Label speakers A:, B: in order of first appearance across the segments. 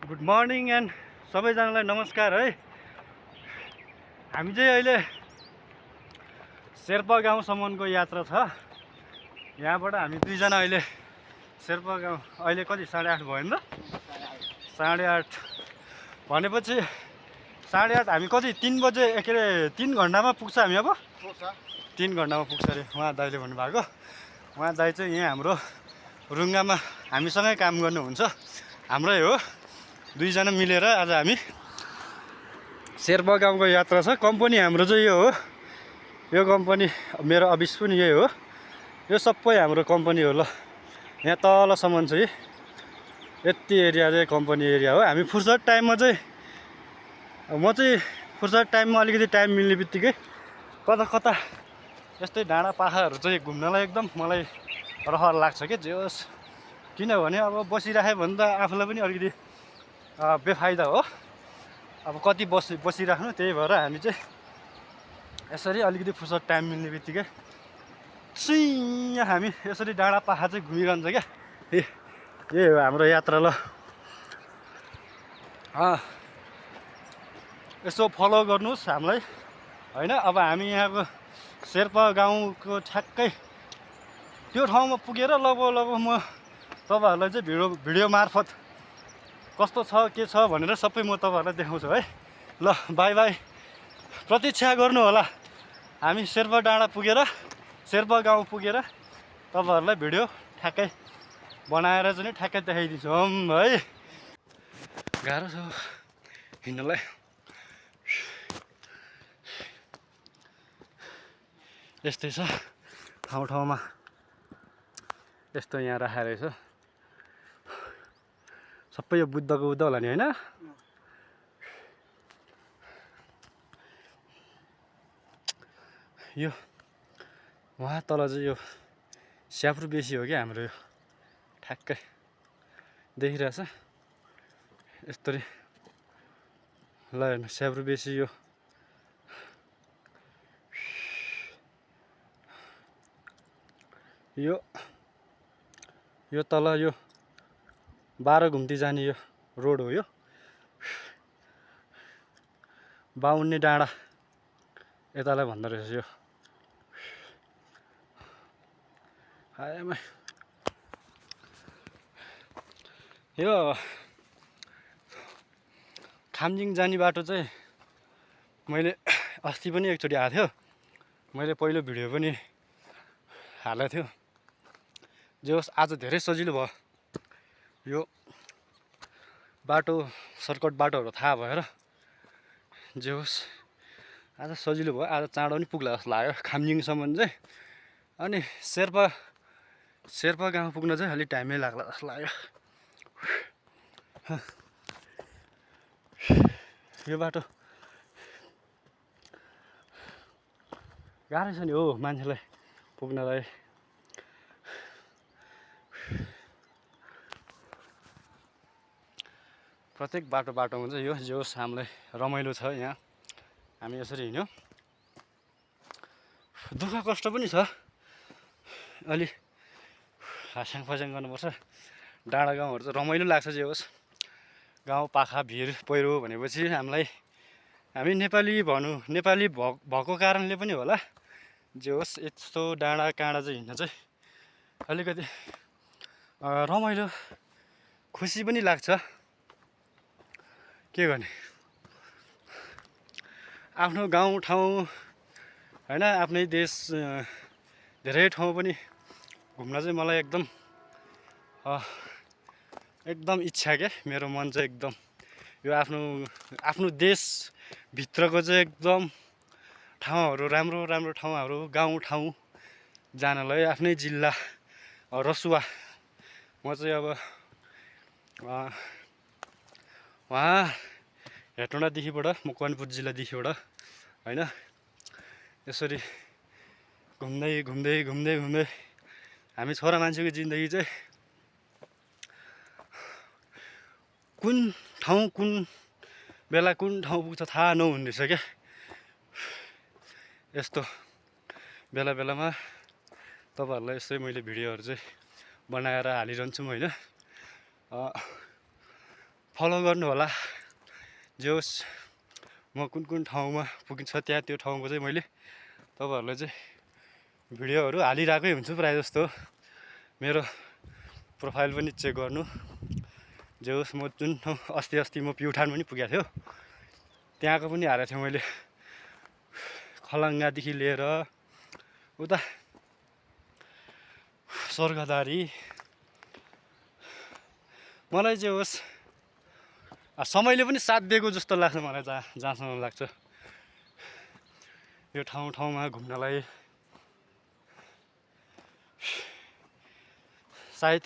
A: Good morning and सबैजनालाई नमस्कार है। हामी चाहिँ अहिले शेर्पा गाउँसम्मको यात्रा छ। यहाँबाट हामी दुईजना अहिले शेर्पा गाउँ अहिले कति 8:30 भयो नि त 8:30 भनेपछि 8:30 हामी कति 3 बजे के अरे 3 घन्टामा पुग्छ हामी अब 3 घन्टामा पुग्छ अरे उहाँ दाइले भन्नुभएको। उहाँ दाइ चाहिँ यहाँ हाम्रो रुङ्गामा हामीसँगै काम गर्नुहुन्छ, हाम्रै हो। दुईजना मिलेर आज हामी शेर्पा गाउँको यात्रा छ। कम्पनी हाम्रो चाहिँ यो हो, यो कम्पनी मेरो अफिस पनि यही हो। यो सबै हाम्रो कम्पनी हो। ल यहाँ तलसम्म चाहिँ यति एरिया चाहिँ कम्पनी एरिया हो। हामी फुर्सद टाइममा चाहिँ म चाहिँ फुर्सद टाइममा अलिकति टाइम मिल्ने बित्तिकै कता कता यस्तै डाँडा पाखाहरू चाहिँ घुम्नलाई एकदम मलाई रहर लाग्छ के जे होस्। किनभने अब बसिराख्यो भने त आफूलाई पनि अलिकति बेफाइदा हो। अब कति बसिराख्नु, त्यही भएर हामी चाहिँ यसरी अलिकति फुर्सद टाइम मिल्ने बित्तिकै सुइँ हामी यसरी डाँडा पाखा चाहिँ घुमिरहन्छ क्या। यही हो हाम्रो यात्रा। ल यसो फलो गर्नुहोस् हामीलाई होइन। अब हामी यहाँको शेर्पा गाउँको ठ्याक्कै त्यो ठाउँमा पुगेर लगभग म तपाईँहरूलाई चाहिँ भिडियो मार्फत कस्तो छ के छ भनेर सबै म तपाईँहरूलाई देखाउँछु है। ल बाई बाई, प्रतीक्षा गर्नु होला। हामी शेर्पा डाँडा पुगेर शेर्पा गाउँ पुगेर तपाईँहरूलाई भिडियो ठ्याक्कै बनाएर चाहिँ ठ्याक्कै देखाइदिन्छौँ है। गाह्रो छ हिँड्नलाई। यस्तै छ ठाउँ ठाउँमा यस्तो यहाँ राखेको रहेछ सबै। यो बुद्धको होला नि होइन। यो वहाँ तल चाहिँ यो स्याफ्रु बेसी हो क्या हाम्रो। यो ठ्याक्कै देखिरहेछ यस्तरी। ल हेर्नु स्याफ्रु बेसी यो यो यो तल यो 12 घुम्ती जाने यो रोड हो। यो 52 डाँडा यतालाई भन्दो रहेछ यो। आएमा यो खामजिङ जाने बाटो चाहिँ मैले अस्ति पनि एकचोटि आएको थियो। मैले पहिलो भिडियो पनि हालेको थियो। जे होस् आज धेरै सजिलो भयो। यो बाटो सर्टकट बाटोहरू थाहा भएर जे होस् आज सजिलो भयो। आज चाँडो पनि पुग्ला जस्तो लाग्यो खामजिङसम्म चाहिँ। अनि शेर्पा गाउँ पुग्न चाहिँ अलिक टाइमै लाग्ला जस्तो लाग्यो। यो बाटो गाह्रै छ नि हो मान्छेलाई पुग्नलाई। प्रत्येक बाटोमा चाहिँ यो जे होस् हामीलाई रमाइलो छ। यहाँ हामी यसरी हिँड्यौँ। दुःख कष्ट पनि छ, अलि हास्याङ फास्याङ गर्नुपर्छ। डाँडा गाउँहरू चाहिँ रमाइलो लाग्छ। जे होस् गाउँ पाखा भिर पहिरो भनेपछि हामी नेपाली भएको कारणले पनि होला। जे होस् यस्तो डाँडा काँडा चाहिँ हिँड्न चाहिँ अलिकति रमाइलो खुसी पनि लाग्छ। के गर्ने, आफ्नो गाउँ ठाउँ होइन आफ्नै देश धेरै ठाउँ पनि घुम्न चाहिँ मलाई एकदम इच्छा क्या। मेरो मन चाहिँ एकदम यो आफ्नो देशभित्रको चाहिँ एकदम ठाउँहरू राम्रो राम्रो ठाउँहरू गाउँ ठाउँ जानलाई आफ्नै जिल्ला रसुवा। म चाहिँ अब वहाँ हेटौँडादेखिबाट मकवानपुर जिल्लादेखिबाट होइन यसरी घुम्दै घुम्दै घुम्दै घुम्दै हामी छोरा मान्छेको जिन्दगी चाहिँ कुन ठाउँ कुन बेला कुन ठाउँ पुग्छ थाहा नहुने रहेछ क्या। यस्तो बेला बेलामा तपाईँहरूलाई यस्तै मैले भिडियोहरू चाहिँ बनाएर हालिरहन्छु होइन। फलो गर्नु होला। जे होस् म कुन कुन ठाउँमा पुगिन्छ त्यहाँ त्यो ठाउँको चाहिँ मैले तपाईँहरूलाई चाहिँ भिडियोहरू हालिरहेकै हुन्छु प्रायः जस्तो। मेरो प्रोफाइल पनि चेक गर्नु। जे होस् म जुन अस्ति म प्युठान पनि पुगेको थियो, त्यहाँको पनि हालेको थिएँ मैले। खलङ्गादेखि लिएर उता स्वर्गदारी। मलाई जे होस् समयले पनि साथ दिएको जस्तो लाग्छ मलाई। जहाँसम्म लाग्छ यो ठाउँमा घुम्नलाई सायद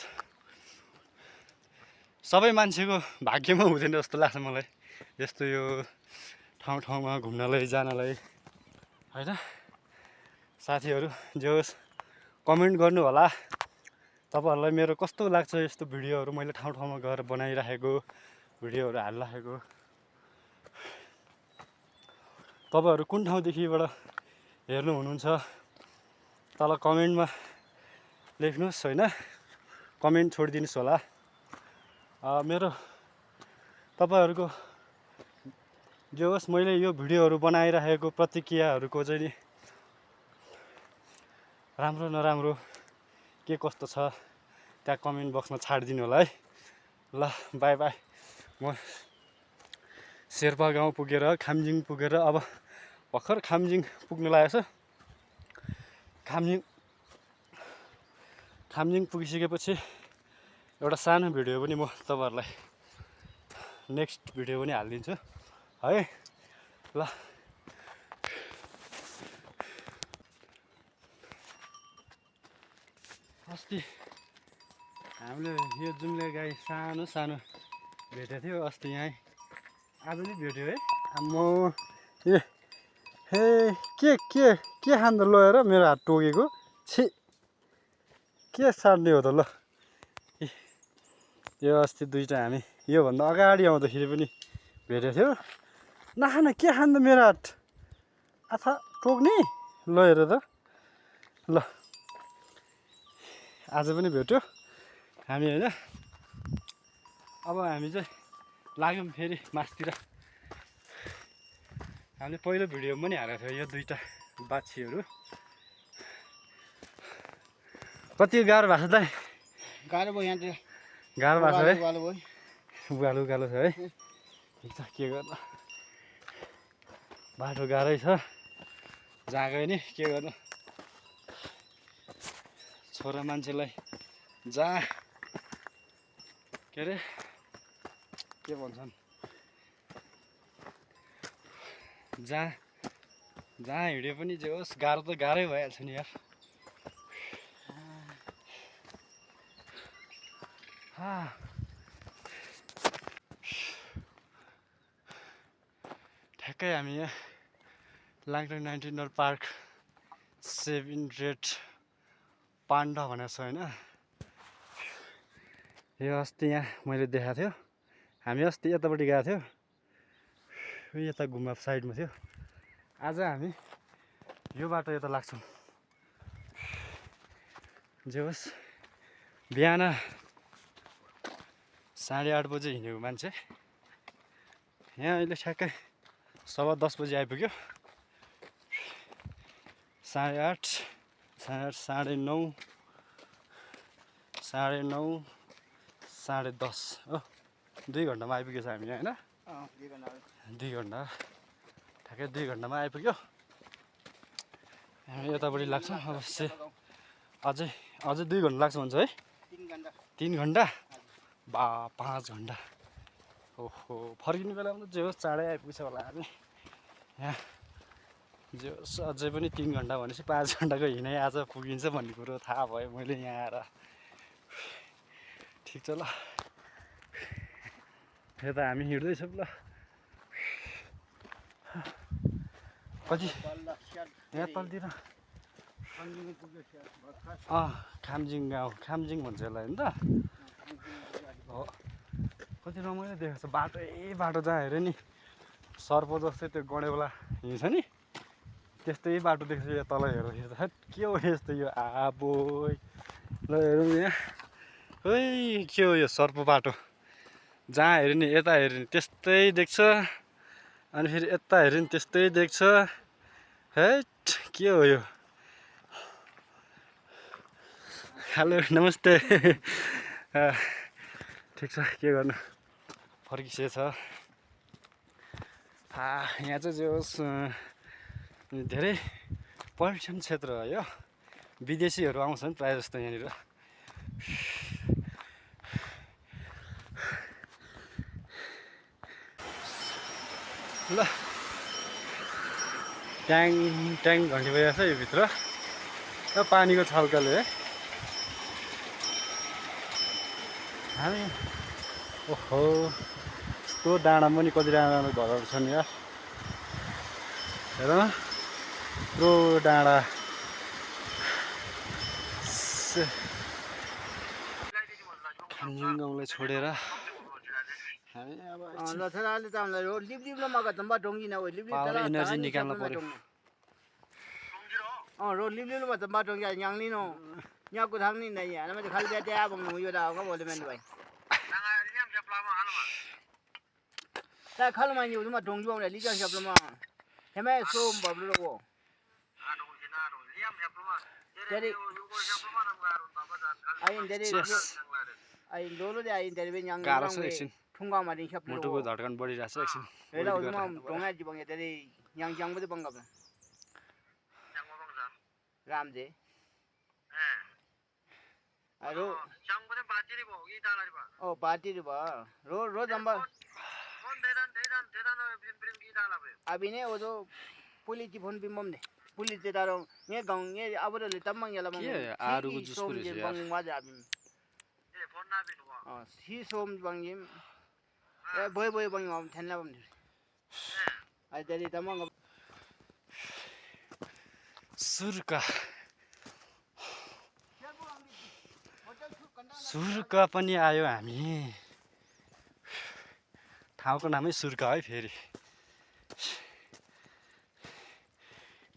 A: सबै मान्छेको भाग्यमा हुँदैन जस्तो लाग्छ मलाई, यस्तो यो ठाउँमा घुम्नलाई जानलाई होइन। साथीहरू जे होस् कमेन्ट गर्नु होला तपाईँहरूलाई मेरो कस्तो लाग्छ यस्तो भिडियोहरू मैले ठाउँमा गएर बनाइराखेको भिडियोहरू हालिराखेको। तपाईँहरू कुन ठाउँदेखिबाट हेर्नु हुनुहुन्छ तल कमेन्टमा लेख्नुहोस् होइन, कमेन्ट छोडिदिनुहोस् होला। मेरो तपाईँहरूको जे होस् मैले यो भिडियोहरू बनाइराखेको प्रतिक्रियाहरूको चाहिँ नि राम्रो नराम्रो के कस्तो छ त्यहाँ कमेन्ट बक्समा छाडिदिनु होला है। ल बाई बाई। म शेर्पा गाउँ पुगेर खामजिङ पुगेर अब भर्खर खामजिङ पुग्नु लागेको छ। खामजिङ पुगिसकेपछि एउटा सानो भिडियो पनि म तपाईँहरूलाई नेक्स्ट भिडियो पनि हालिदिन्छु है। ल अस्ति हामीले यो जुम्ले गाई सानो भेटेको थियो अस्ति यहाँ, आज नि भेट्यो है। म के खाँदा लगेर मेरो हात टोकेको छि, के सार्ने हो त। ल यो अस्ति दुईवटा हामी योभन्दा अगाडि आउँदाखेरि पनि भेटेको थियो। नखान के खाँदा मेरो हात आथा टोक्ने लगेर त। ल आज पनि भेट्यो हामी होइन। अब हामी चाहिँ लाग्यौँ फेरि मासतिर। हामीले पहिलो भिडियो पनि हालेको थियो यो दुईवटा बाछीहरू। कति गाह्रो भएको छ त?
B: गाह्रो भयो यहाँतिर,
A: गाह्रो भएको छ है,
B: उकालो
A: उकालो छ है। ठिक छ, के गर्नु बाटो गाह्रै छ जहाँ गयो नि। के गर्नु छोरा मान्छेलाई जहाँ के अरे के भन्छन् जहाँ हिँड्यो पनि जे होस् गाह्रो त गाह्रै भइहाल्छ नि यार। ठ्याक्कै हामी यहाँ लाङटाङ 19 पार्क 7 रेड पान्डा भनेको छ होइन। यो अस्ति यहाँ मैले देखाएको थियो, हामी अस्ति यतापट्टि गएको थियो, यता गुम्बा साइडमा थियो। आज हामी यो बाटो यता लाग्छौँ। जे होस् बिहान 8:30 बजे हिँडेको मान्छे यहाँ अहिले ठ्याक्कै 10:15 बजी आइपुग्यो। 8:30, 9:30, 10:30 हो, 2 घन्टामा आइपुगेछ हामी यहाँ होइन। 2 घन्टा ठ्याक्कै 2 घन्टामा आइपुग्यो। हामी यतापट्टि लाग्छौँ अवश्य। अझै 2 घन्टा लाग्छ भन्छ है। 3 घन्टा 5 घन्टा। ओहो फर्किने बेलामा त जे होस् चाँडै आइपुग्छ होला हामी यहाँ। जे होस् अझै पनि 3 घन्टा भनेपछि 5 घन्टाको हिँडाइ आज पुगिन्छ भन्ने कुरो थाहा भयो मैले यहाँ आएर। ठिक छ ल, यता हामी हिँड्दैछौँ। ल कति यहाँ तलतिर खामजिङ गाउँ, खामजिङ भन्छ यसलाई होइन त हो। कति रमाइलो देखेको छ बाटो जहाँ हेऱ्यो नि सर्प जस्तै त्यो गडेवाला हिँड्छ नि त्यस्तै बाटो देख्छ। यो तल हेर्दाखेरि त के हो यस्तो यो आबो। ल हेरौँ यहाँ है के हो यो सर्प बाटो। जहाँ हेऱ्यो नि यता हेऱ्यो नि त्यस्तै देख्छ अनि फेरि यता हेऱ्यो नि त्यस्तै देख्छ हैट के हो यो हेलो नमस्ते ठिक छ के गर्नु फर्किसकेछ यहाँ चाहिँ जे होस् धेरै पर्यटन क्षेत्र हो यो विदेशीहरू आउँछन् प्रायः जस्तो यहाँनिर ल ट्याङ ट्याङ घन्टी भइरहेको छ यो भित्र र पानीको छल्कले है हामी ओहो त्यो डाँडा पनि कति डाँडा घरहरू छन् यार हेर त्यो डाँडा गाउँलाई छोडेर हामी अब पावर एनर्जी निकाल्नु पर्यो
B: रोड लिब्लिब्लो म त बाटो यहाँ लिनु यहाँको थाहा नि नै यहाँ म खाली जाते आ भन्नु यो दा हो बोले मैंने भाई ता खाल मा यो म डोंगी बाउ ले लिजा सप्लो म हेमे सो बब्लो वो तेरे आइन तेरे आइन लोलो दे आइन तेरे यहाँ
A: गाह्रो छ एकछिन
B: ठुंगा मा दिन सप्लो
A: मुटुको धड्कन बढिरहेछ एकछिन
B: हेला हो म डोंगा जीवन तेरे यहाँ जंग बदे बंगा राम जे अरो जंगबरे बाजिरी भोगी डालारी बा ओ बाजिरी बा रो जंबा फोन देदान प्रिम की डाला बे अभी ने वो जो पुलिस की फोन बिमम ने पुलिस दे दारो ये गांव ये अब ले तमंग याला मंग
A: के आरु को जुस पुलिस यार
B: बंग वाजा अभी ए फोन ना बिनु अ सी सोम बंगिम ए बोय बंग हम थनला बम आ तेरी तमंग
A: सुर्का पनि आयो हामी ठाउँको नामै सुर्का है फेरि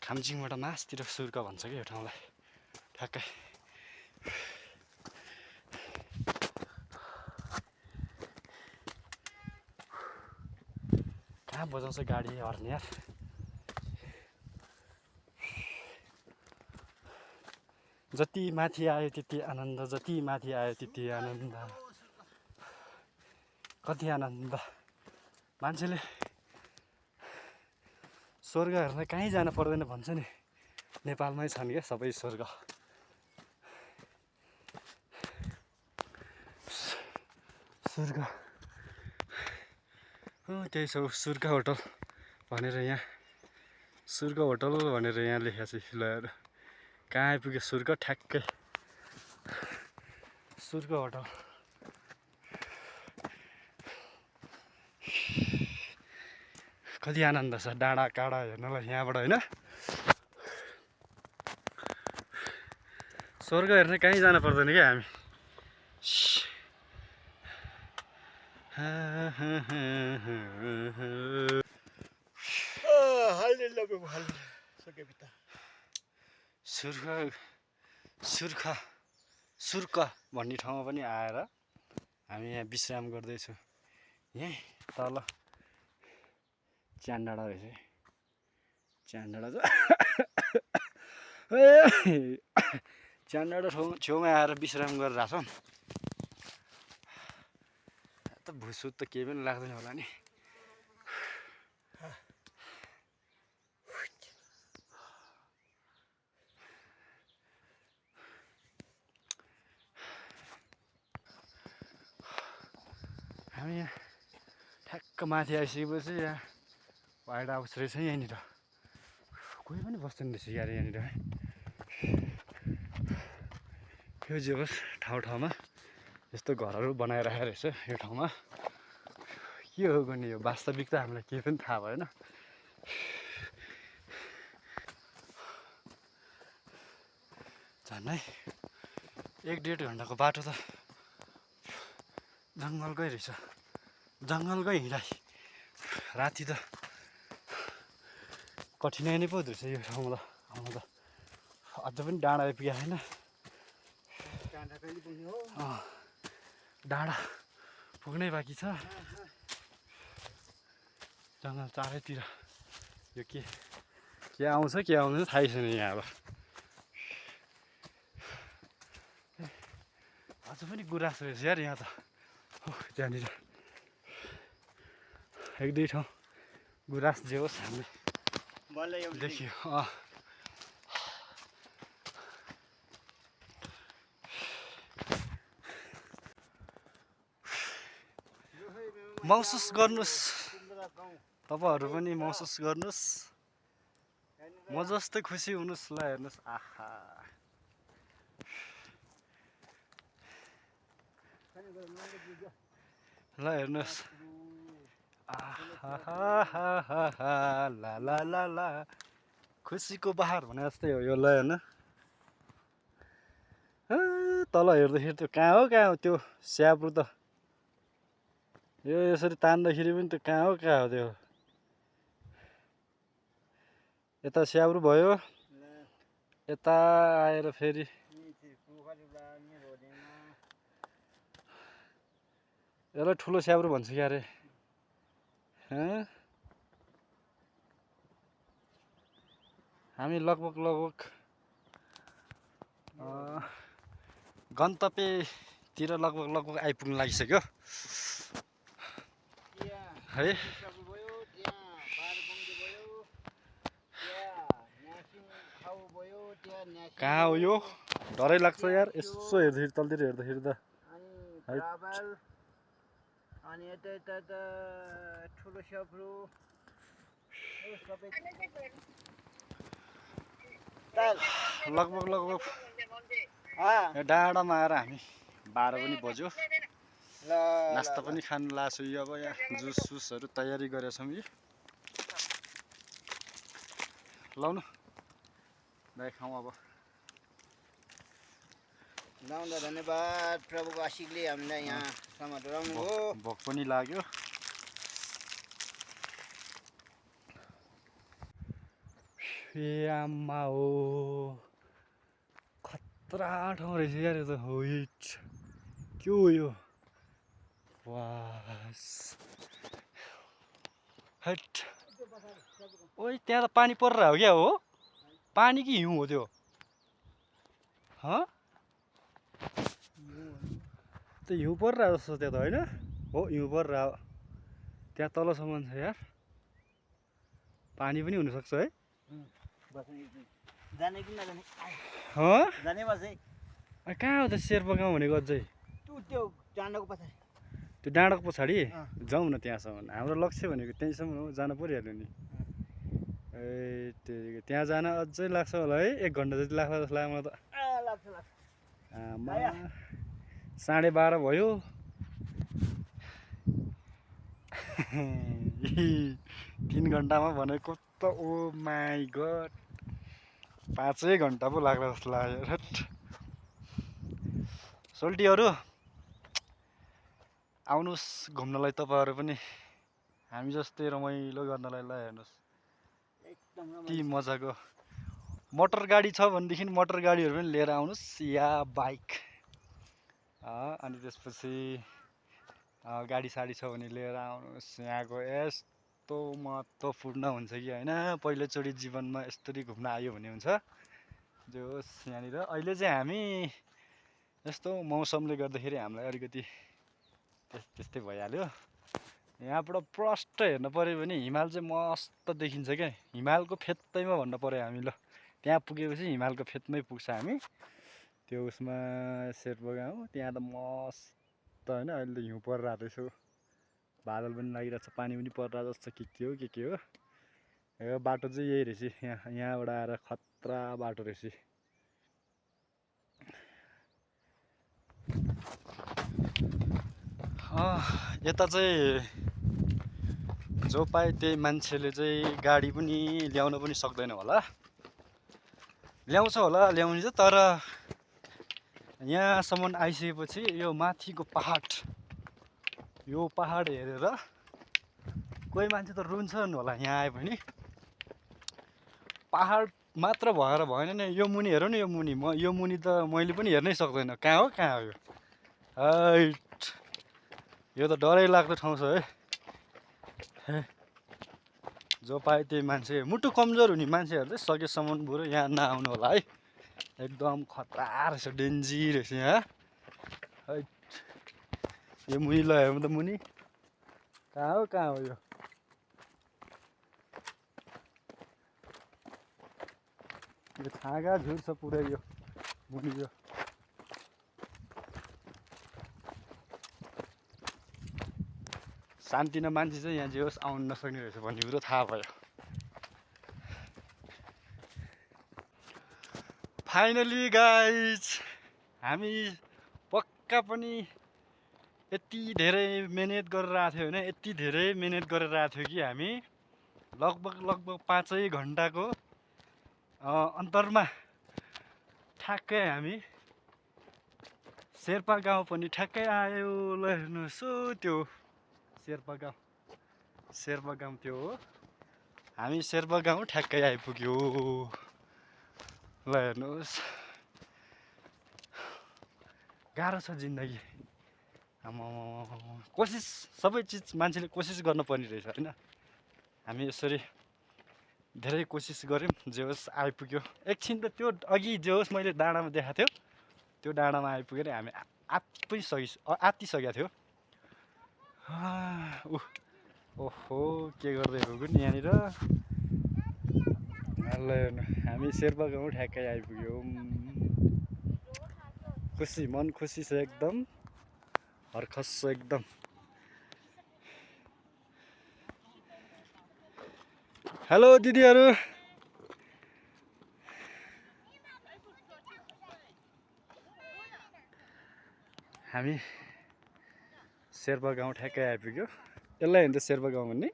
A: खामजिङबाट मासतिर सुर्का भन्छ कि यो ठाउँलाई ठ्याक्कै कहाँ बजाउँछ गाडी हर्न यार जति माथि आयो त्यति आनन्द जति माथि आयो त्यति आनन्द कति आनन्द मान्छेले स्वर्ग हेर्न कहीँ जान पर्दैन भन्छ नि नेपालमै छन् क्या सबै स्वर्ग स्वर्ग त्यही छ सुर्का होटल भनेर यहाँ सुर्का होटल भनेर यहाँ लेखेको छ ल कहाँ आइपुग्यो सुर्का ठ्याक्कै सुर्का होटल कति आनन्द छ डाँडा काँडा हेर्नलाई यहाँबाट होइन स्वर्ग हेर्न कहीँ जान पर्दैन क्या हामी सुर्का भन्ने ठाउँमा पनि आएर हामी यहाँ विश्राम गर्दैछौँ यहीँ तल च्यानडाँडा रहेछ च्यानडाँडा च्यानडाँडा छेउमा आएर विश्राम गरेर छौँ त भुसुत त केही पनि लाग्दैन होला नि हामी यहाँ ठ्याक्क माथि आइसकेपछि यहाँ वाइल्ड हाउस रहेछ यहाँनिर कोही पनि बस्दैन रहेछ यार यहाँनिर है यो जे होस् ठाउँमा यस्तो घरहरू बनाइराखेको रहेछ यो ठाउँमा के हो गर्ने यो वास्तविकता हामीलाई केही पनि थाहा भएन झन्डै 1-1.5 घन्टाको बाटो त जङ्गलकै रहेछ जङ्गलकै हिँडाइ राति त कठिनाइ नै पो हुँदो रहेछ यो ठाउँमा त आउनु त अझ पनि डाँडा आइपुगेको छैन डाँडा पुग्नै बाँकी छ जङ्गल चारैतिर यो के आउँछ के आउँदैन थाहै छैन यहाँ अब अझ पनि गुराँस रहेछ यार यहाँ त त्यहाँनिर एक दुई ठाउँ गुराँस जे होस् हामीले देखियो महसुस गर्नुहोस् तपाईहरु पनि महसुस गर्नुहोस् म जस्तै खुसी हुनुहोस् ल हेर्नुहोस् आहा ल हेर्नुहोस् आहा ला ला ला ला खुसीको बहार भने जस्तै हो यो ल हेर्नु तल हेर्दाखेरि त्यो कहाँ हो त्यो स्याब्रु त यो यसरी तान्दाखेरि पनि त्यो कहाँ हो त्यो यता स्याब्रु भयो यता आएर फेरि यसलाई ठुलो स्याब्रु भन्छ क्या रे हामी लगभग गन्तव्यतिर लगभग आइपुग्न लागिसक्यो है कहाँ हो यो डरै लाग्छ यार यसो हेर्दाखेरि तलतिर हेर्दाखेरि त
B: अनि यता ठुलो स्याब्रु
A: लगभग डाँडामा आएर हामी 12 पनि बज्यो नास्ता पनि खानु लासो अब यहाँ जुसहरु तयारी गरेछौँ यी लाउनु दाइ खाउँ अब
B: लाउँदा धन्यवाद प्रभुको आशीषले हामीलाई यहाँ सम्म डराउनु हो
A: भोक पनि लाग्यो आमा हो खतरा ठाउँ रहेछ यार यो त होइट के हो यो वास हट ओइ त्यहाँ त पानी परिरहेको हो क्या हो पानी कि हिउँ हो त्यो त्यो हिउँ परिरहेको जस्तो त्यहाँ त होइन हो हिउँ परिरहेको त्यहाँ तलसम्म छ यार पानी पनि हुनसक्छ है
B: जाने कि नजाने जाने बस है
A: कहाँ हो त शेर्पा गाउँ भनेको अझै
B: त्यो डाँडाको पछाडि
A: त्यो डाँडाको पछाडि जाउँ न त्यहाँसम्म हाम्रो लक्ष्य भनेको त्यहीँसम्म हो जानु परिहाल्यो नि ए त्यहाँ जान अझै लाग्छ होला है 1 घन्टा जति लाग्छ जस्तो लाग्यो मलाई त आमा 12:30 भयो 3 घन्टामा भनेको त ओ माई गड 5 घन्टा पो लाग्ला जस्तो लाग्यो सोल्टीहरू आउनुहोस् घुम्नलाई तपाईहरु पनि हामी जस्तै रमाइलो गर्नलाई ल हेर्नुहोस् ती मजाको मोटर गाडी छ भनेदेखि मोटर गाडीहरु पनि लिएर आउनुहोस् या बाइक अनि त्यसपछि गाडी साडी छ भने लिएर आउनुहोस् यहाँको यस्तो महत्त्वपूर्ण हुन्छ कि हैन पहिलोचोटि जीवनमा यस्तरी घुम्न आयो भने हुन्छ जो यहाँनिर अहिले चाहिँ हामी यस्तो मौसमले गर्दाखेरि हामीलाई अलिकति त्यस्तै भइहाल्यो यहाँबाट प्रष्ट हेर्न पर्यो भने हिमाल चाहिँ मस्त देखिन्छ क्या हिमालको फेत्तैमा भन्न पर्यो हामी ल त्यहाँ पुगेपछि हिमालको फेदमै पुग्छ हामी त्यो उसमा शेर्पा गाउँ त्यहाँ त मस्त हैन अहिले त हिउँ परिरहेको रहेछ बादल पनि लागिरहेछ पानी पनि परिरहेको जस्तो के हो यो बाटो चाहिँ यही रहेछ यहाँबाट आएर खतरा बाटो रहेछ यता चाहिँ जो पाए त्यही मान्छेले चाहिँ गाडी पनि ल्याउन पनि सक्दैन होला ल्याउँछ होला ल्याउने चाहिँ तर यहाँसम्म आइसकेपछि यो माथिको पहाड हेरेर कोही मान्छे त रुन्छन् होला यहाँ आए पनि पहाड मात्र भएर भएन नि यो मुनि हेरौँ न यो मुनि त मैले पनि हेर्नै सक्दैन कहाँ हो यो यो त डरै लाग्दो ठाउँ छ है। जो पाए त्यही मान्छे, मुटु कमजोर हुने मान्छेहरू चाहिँ सकेसम्म बरु यहाँ नआउनु होला है। एकदम खतरा रहेछ, डेन्जी रहेछ यहाँ है। यो मुनि ल हेरौँ त मुनि कहाँ हो यो। यो छाँगा झुर छ पुरै यो मुनि यो। शान्ति न मान्छे चाहिँ यहाँ जे होस् आउनु नसक्ने रहेछ भन्ने कुरो थाहा भयो। फाइनली गाइज हामी पक्का पनि यति धेरै मिहिनेत गरेर आएको थियो भने यति धेरै मिहिनेत गरेर आएको थियो कि हामी लगभग 5 घन्टाको अन्तरमा ठ्याक्कै हामी शेर्पा गाउँ पनि ठ्याक्कै आयो। ल हेर्नुहोस् त्यो शेर्पा गाउँ त्यो हो। हामी शेर्पा गाउँ ठ्याक्कै आइपुग्यो। ल हेर्नुहोस् गाह्रो छ जिन्दगी। कोसिस सबै चिज मान्छेले कोसिस गर्नुपर्ने रहेछ होइन। हामी यसरी धेरै कोसिस गऱ्यौँ, जे होस् आइपुग्यो। एकछिन त त्यो अघि जे होस् मैले डाँडामा देखाएको थियो त्यो डाँडामा आइपुगेर हामी आत्तिसकेका थियो। ओहो के गर्दै हो नि यहाँनिर। ल हेर्नु हामी शेर्पा गाउँ ठ्याक्कै आइपुग्यौँ। खुसी, मन खुसी छ एकदम, हर्खस एकदम। हेलो दिदीहरू, हामी शेर्पा गाउँ ठ्याक्कै आइपुग्यो। यसलाई हेर्नु त शेर्पा गाउँ भन्ने।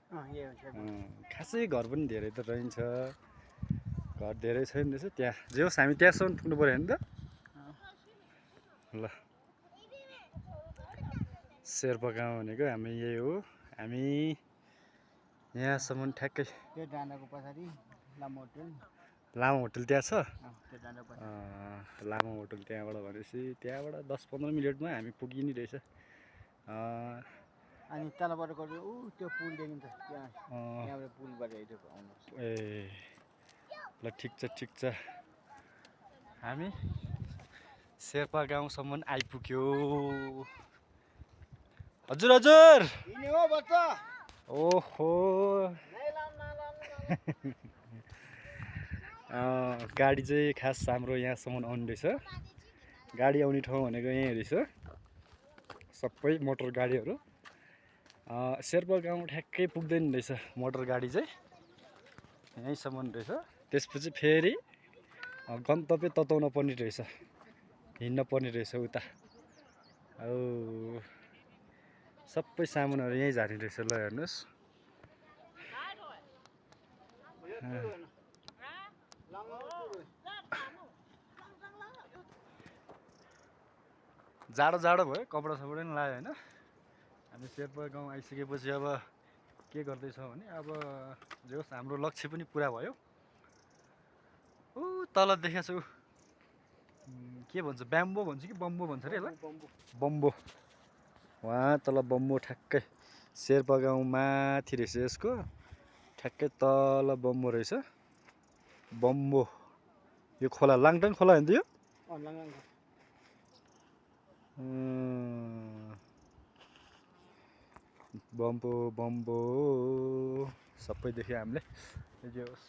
A: खासै घर पनि धेरै त रहन्छ, घर धेरै छैन रहेछ त्यहाँ। जे होस् हामी त्यहाँसम्म पुग्नु पऱ्यो होइन त। ल शेर्पा गाउँ भनेको हामी यही हो। हामी यहाँसम्म ठ्याक्कै लामो होटल त्यहाँ छ। लामो होटल त्यहाँबाट भनेपछि त्यहाँबाट 10-15 मिनटमा हामी पुगिने रहेछ।
B: अनि तलबाट गयो त्यो पुल देखिन्छ त्यहाँबाट पुलबाट आउनुहोस्।
A: ए ल ठिक छ। हामी शेर्पा गाउँसम्म आइपुग्यो। हजुर ओहो गाडी चाहिँ खास हाम्रो यहाँसम्म आउने रहेछ। गाडी आउने ठाउँ भनेको यहीँ रहेछ, सबै मोटर गाडीहरू। शेर्पा गाउँ ठ्याक्कै पुग्दैन रहेछ मोटर गाडी चाहिँ, यहीँसम्म रहेछ। त्यसपछि फेरि गन्तव्य तताउन पर्ने रहेछ, हिँड्न पर्ने रहेछ उता। सबै सामानहरू यहीँ झार्ने रहेछ। ल हेर्नुहोस् जाडो भयो, कपडा सपडा पनि लायो होइन। हामी शेर्पा गाउँ आइसकेपछि अब के गर्दैछौँ भने अब जे होस् हाम्रो लक्ष्य पनि पुरा भयो। तल देखाएको छु के भन्छ, ब्याम्बो भन्छ कि बम्बो भन्छ अरे यसलाई। बम्बो, वहाँ तल बम्बो ठ्याक्कै शेर्पा गाउँ माथि रहेछ यसको ठ्याक्कै तल बम्बो रहेछ। बम्बो यो खोला लाङटाङ खोला होइन त यो। बम्बो सबै देख्यो हामीले। जे होस्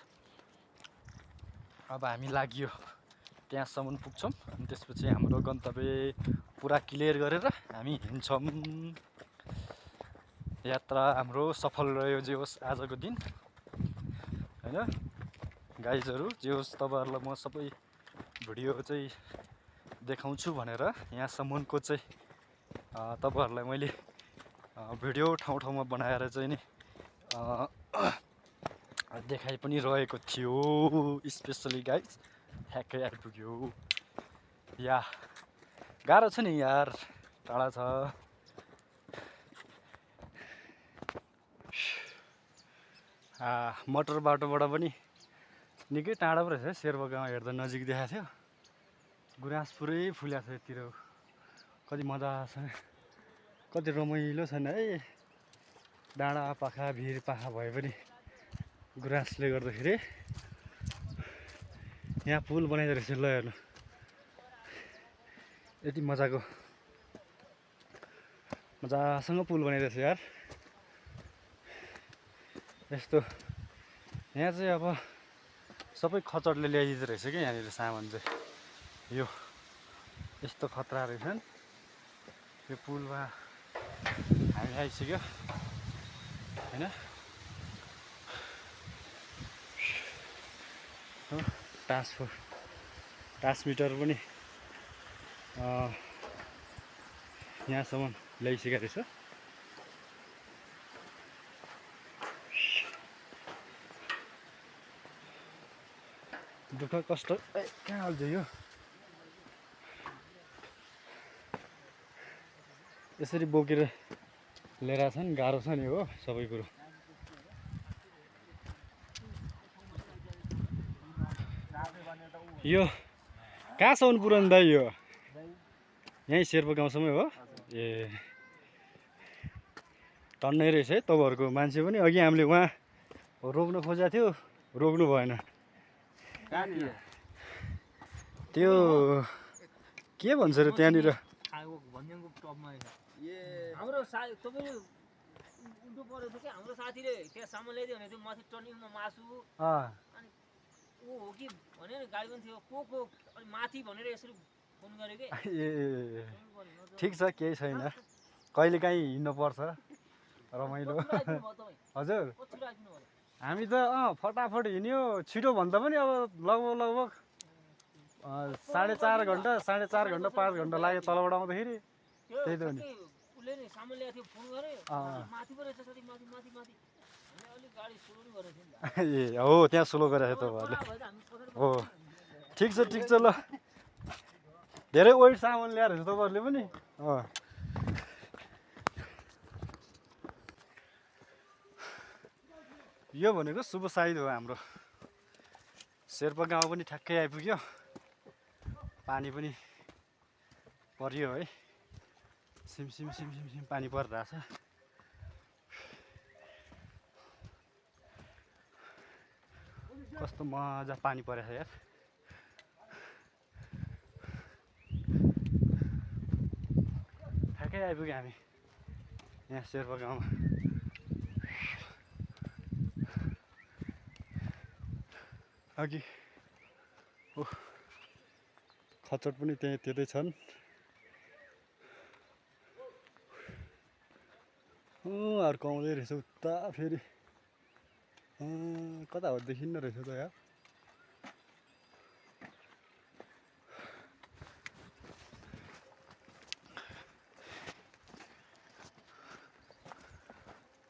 A: अब हामी लाग्यो त्यहाँसम्म पुग्छौँ, अनि त्यसपछि हाम्रो गन्तव्य पुरा क्लियर गरेर हामी हिँड्छौँ। यात्रा हाम्रो सफल रह्यो जे होस् आजको दिन होइन। गाइजहरू जे होस् तपाईँहरूलाई म सबै भिडियो चाहिँ देखाउँछु भनेर यहाँसम्मको चाहिँ तपाईँहरूलाई मैले भिडियो ठाउँ बनाएर चाहिँ नि देखाइ पनि रहेको थियो। स्पेसली गाइज ठ्याक्कै आइपुग्यो। या गाह्रो छ नि यार, टाढा छ। मोटर बाटोबाट पनि निकै टाढा पो रहेछ। शेर्पा गाउँ हेर्दा नजिक देखाएको थियो, गुराँस पुरै फुलेको छ यतिर, कति मजा छ। कति रमाइलो छैन है। डाँडा पाखा भिर पाखा भए पनि गुराँसले गर्दाखेरि यहाँ पुल बनाइदो रहेछ। ल हेर्नु यति मजासँग पुल बनाइदिएको छ यार। यस्तो यहाँ चाहिँ अब सबै खचडले ल्याइदिँदो रहेछ कि यहाँनिर सामान चाहिँ। यो यस्तो खतरा रहेछन्। यो पुलमा हामी आइसक्यो होइन। ट्रान्समिटर पनि यहाँसम्म ल्याइसकेको रहेछ। दुःख कष्ट कहाँ हाल्छ यो। यसरी बोकेर लिएर छन् गाह्रो छ नि हो सबै कुरो। यो कहाँसम्म पुऱ्याउनु दाइ? यो यहीँ शेर्पा गाउँसम्मै हो। ए टन्नै रहेछ है तपाईँहरूको मान्छे पनि। अघि हामीले उहाँ रोक्न खोजेको थियो, रोक्नु भएन। त्यो के भन्छ अरे त्यहाँनिर
C: हाम्रो तपाईले उल्टो परेको थियो कि हाम्रो साथीले त्यहाँ सामान ल्याइदियो भने त्यो माथि टर्निङमा मासु अनि ऊ हो कि भनेर गाडी पनि थियो को अनि माथि भनेर यसरी फोन गरे के।
A: ए ठिक छ केही छैन, कहिलेकाहीँ हिँड्नु पर्छ रमाइलो। हजुर हामी त फटाफट हिँड्यो। छिटो भन्दा पनि अब लगभग 4.5 घन्टा 5 घन्टा लाग्यो तलबाट आउँदाखेरि। त्यही त हो नि।
C: उसले नि सामान ल्याएको थियो फोन गरे माथि पो रहेछ साथी माथि माथि माथि हामीले अलिक गाडी स्लो नि गरेको थियो नि।
A: ए हो त्यहाँ स्लो गरेको थियो तपाईँहरूले। हो ठिक छ ल। धेरै वेट सामान ल्याएर छ तपाईँहरूले पनि। यो भनेको शुभ साइद हो हाम्रो। शेर्पा गाउँ पनि ठ्याक्कै आइपुग्यो। पानी पनि परियो है। सिम पानी परिरहेछ। कस्तो मजा पानी परेछ यार। ठ्याक्कै आइपुग्यो हामी यहाँ शेर्पा गाउँमा। अघि खचड पनि त्यतै छन्। अर्को आउँदै रहेछ उता फेरि। कता हो देखिन्न रहेछ त यार।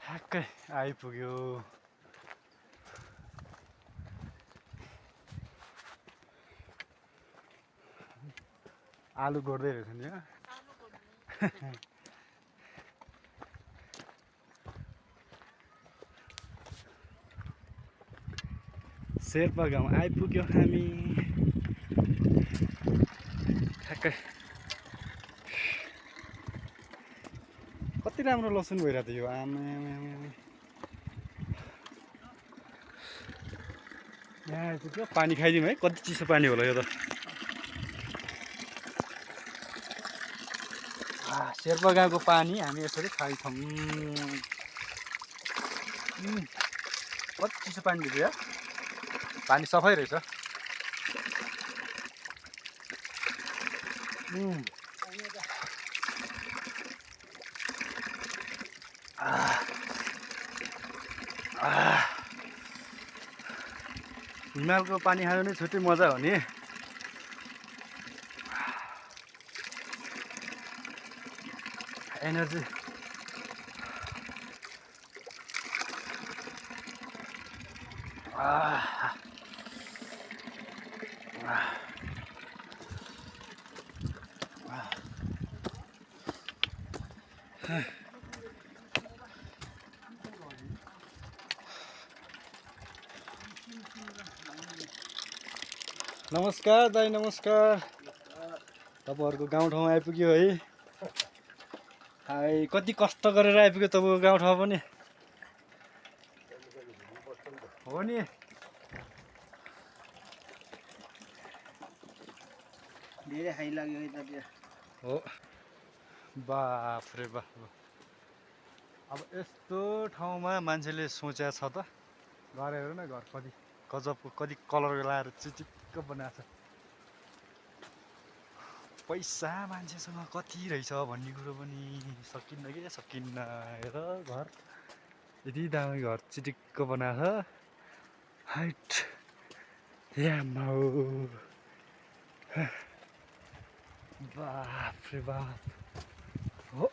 A: ठ्याक्कै आइपुग्यो। आलु गोड्दै रहेछ नि यहाँ। शेर्पा गाउँ आइपुग्यो हामी ठ्याक्कै। कति राम्रो लसुन भइरहेको थियो यो। आमा यहाँ आइपुग्यो। पानी खाइदिउँ है। कति चिसो पानी होला यो त। शेर्पा गाउँको पानी हामी यसरी खाइछौँ। कति चिसो पानी दिन्छ यार। पानी सफै रहेछ। हिमालको पानी खानु नै छुट्टै मजा हो नि। एनर्जी नमस्कार दाइ नमस्कार। तपाईँहरूको गाउँठाउँ आइपुग्यो है। हाई कति कष्ट गरेर आइपुग्यो तपाईँको गाउँठाउँ पनि हो नि
B: धेरै हाई लाग्यो यतातिर
A: हो बाफ रे बाफ अब यस्तो ठाउँमा मान्छेले सोचेको छ त घर हेर न घर कति गजबको कति कलर लाएर चिटिक्क बनाएको छ पैसा मान्छेसँग कति रहेछ भन्ने कुरो पनि सकिन्न कि सकिन्न हेर घर यति दामी घर चिटिक्क बनाएको छ हाइट यामाउ बाफ रे बाफ हो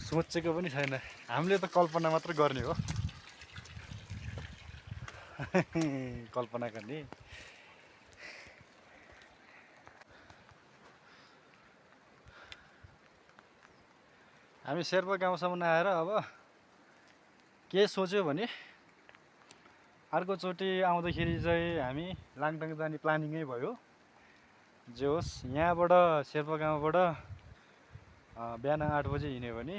A: सोचेको पनि छैन हामीले त कल्पना मात्र गर्ने हो कल्पना गर्ने हामी शेर्पा गाउँसम्म आएर अब के सोच्यो भने अर्कोचोटि आउँदाखेरि चाहिँ हामी लाङटाङ जाने प्लानिङै भयो जे होस् यहाँबाट शेर्पा गाउँबाट बिहान 8 बजे हिँड्यो भने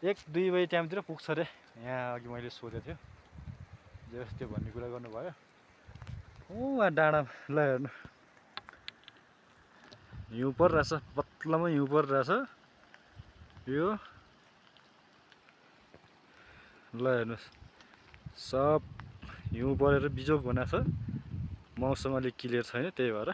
A: 1-2 बजे टाइमतिर पुग्छ अरे यहाँ अघि मैले सोधेको थियो जे होस् त्यो भन्ने कुरा गर्नुभयो उहाँ डाँडा ल हेर्नु हिउँ परिरहेछ पत्लामा हिउँ परिरहेछ यो ल हेर्नुहोस् सब हिउँ परेर बिजोग बनाएको छ मौसम अलिक क्लियर छैन त्यही भएर